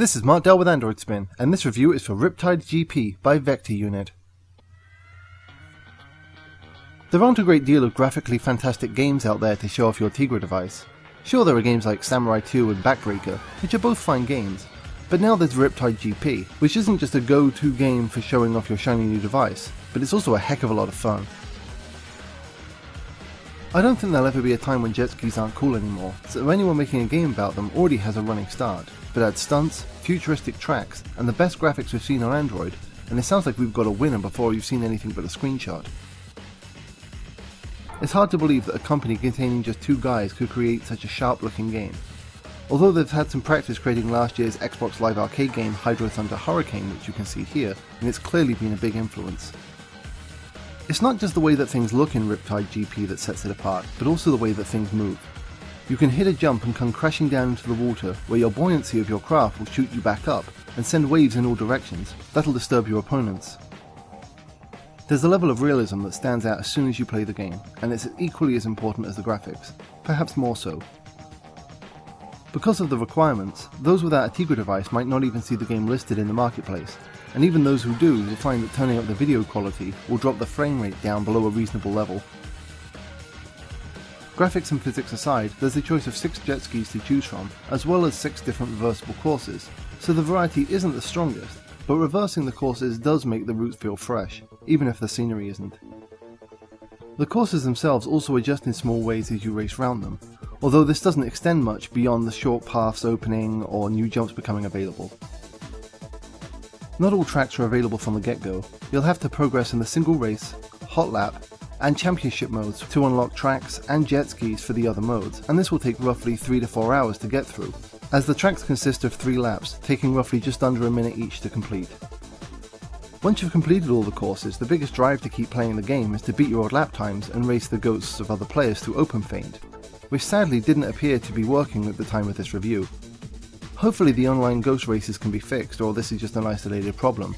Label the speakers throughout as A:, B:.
A: This is Mark Dell with Android Spin, and this review is for Riptide GP by Vector Unit. There aren't a great deal of graphically fantastic games out there to show off your Tigra device. Sure, there are games like Samurai 2 and Backbreaker, which are both fine games, but now there's Riptide GP, which isn't just a go-to game for showing off your shiny new device, but it's also a heck of a lot of fun. I don't think there'll ever be a time when jet skis aren't cool anymore, so anyone making a game about them already has a running start. But add stunts, futuristic tracks, and the best graphics we've seen on Android, and it sounds like we've got a winner before you've seen anything but a screenshot. It's hard to believe that a company containing just two guys could create such a sharp-looking game. Although they've had some practice creating last year's Xbox Live Arcade game Hydro Thunder Hurricane, which you can see here, and it's clearly been a big influence. It's not just the way that things look in Riptide GP that sets it apart, but also the way that things move. You can hit a jump and come crashing down into the water, where your buoyancy of your craft will shoot you back up, and send waves in all directions. That'll disturb your opponents. There's a level of realism that stands out as soon as you play the game, and it's equally as important as the graphics, perhaps more so. Because of the requirements, those without a Tigra device might not even see the game listed in the marketplace, and even those who do will find that turning up the video quality will drop the frame rate down below a reasonable level. Graphics and physics aside, there's a choice of 6 jet skis to choose from, as well as 6 different reversible courses, so the variety isn't the strongest, but reversing the courses does make the routes feel fresh, even if the scenery isn't. The courses themselves also adjust in small ways as you race round them, although this doesn't extend much beyond the short paths opening or new jumps becoming available. Not all tracks are available from the get-go. You'll have to progress in the single race, hot lap, and championship modes to unlock tracks and jet skis for the other modes, and this will take roughly 3 to 4 hours to get through, as the tracks consist of 3 laps, taking roughly just under a minute each to complete. Once you've completed all the courses, the biggest drive to keep playing the game is to beat your old lap times and race the ghosts of other players through open feint, which sadly didn't appear to be working at the time of this review. Hopefully the online ghost races can be fixed, or this is just an isolated problem,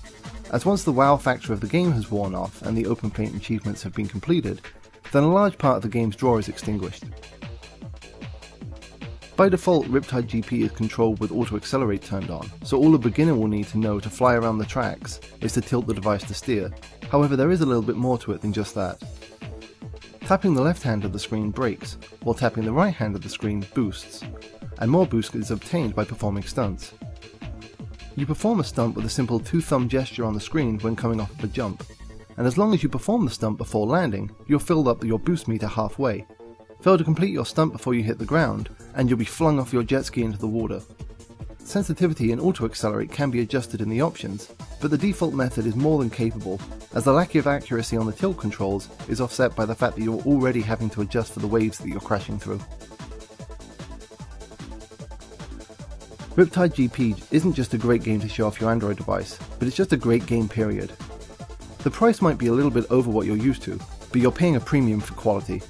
A: as once the wow factor of the game has worn off and the open feint achievements have been completed, then a large part of the game's draw is extinguished. By default, Riptide GP is controlled with auto accelerate turned on, so all a beginner will need to know to fly around the tracks is to tilt the device to steer. However, there is a little bit more to it than just that. Tapping the left hand of the screen brakes, while tapping the right hand of the screen boosts, and more boost is obtained by performing stunts. You perform a stunt with a simple 2-thumb gesture on the screen when coming off of a jump, and as long as you perform the stunt before landing, you'll fill up your boost meter halfway. Fail to complete your stunt before you hit the ground, and you'll be flung off your jet ski into the water. Sensitivity and auto accelerate can be adjusted in the options, but the default method is more than capable, as the lack of accuracy on the tilt controls is offset by the fact that you're already having to adjust for the waves that you're crashing through. Riptide GP isn't just a great game to show off your Android device, but it's just a great game period. The price might be a little bit over what you're used to, but you're paying a premium for quality.